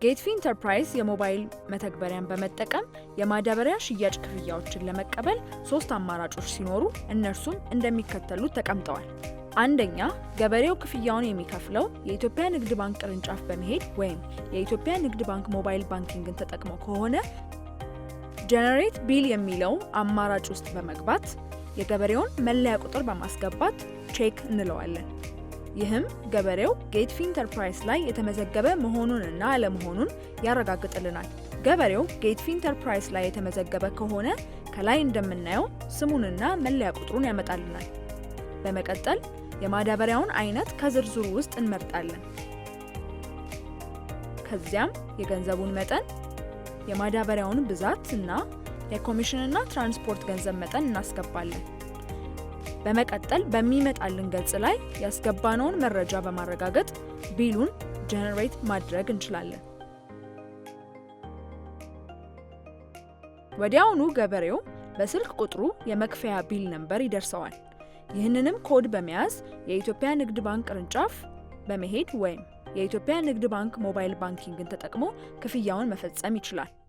ጌትፊ ኢንተርፕራይዝ የሞባይል መተግበሪያን በመጠቀም የማዳበሪያ ሽያጭ ክፍያዎችን ለመቀበል 3 አማራጮች ሲኖሩ እነርሱም እንደሚከተሉት ተቀምጠዋል። አንደኛ፣ ገበሬው ክፍያውን የሚከፍለው የኢትዮጵያ ንግድ ባንክ ቅርንጫፍ በመሄድ ወይም የኢትዮጵያ ንግድ ባንክ ሞባይል ባንኪንግን ተጠቅሞ ከሆነ ጀነሬት ቢል የሚለው አማራጭ ውስጥ በመግባት የገበሬውን መለያ ቁጥር በማስገባት ቼክ እንለዋለን። ይህም ገበሬው ጌትፊ ኢንተርፕራይዝ ላይ የተመዘገበ መሆኑንና አለመሆኑን ያረጋግጥልናል። ገበሬው ጌትፊ ኢንተርፕራይዝ ላይ የተመዘገበ ከሆነ ከላይ እንደምናየው ስሙንና መለያ ቁጥሩን ያመጣልናል። በመቀጠል የማዳበሪያውን አይነት ከዝርዝሩ ውስጥ እንመርጣለን። ከዚያም የገንዘቡን መጠን፣ የማዳበሪያውን ብዛት እና የኮሚሽንና ትራንስፖርት ገንዘብ መጠን እናስገባለን። በመቀጠል በሚመጣልን ገጽ ላይ ያስገባነውን መረጃ በማረጋገጥ ቢሉን ጀነሬት ማድረግ እንችላለን። ወዲያውኑ ገበሬው በስልክ ቁጥሩ የመክፈያ ቢል ነምበር ይደርሰዋል። ይህንንም ኮድ በመያዝ የኢትዮጵያ ንግድ ባንክ ቅርንጫፍ በመሄድ ወይም የኢትዮጵያ ንግድ ባንክ ሞባይል ባንኪንግን ተጠቅሞ ክፍያውን መፈጸም ይችላል።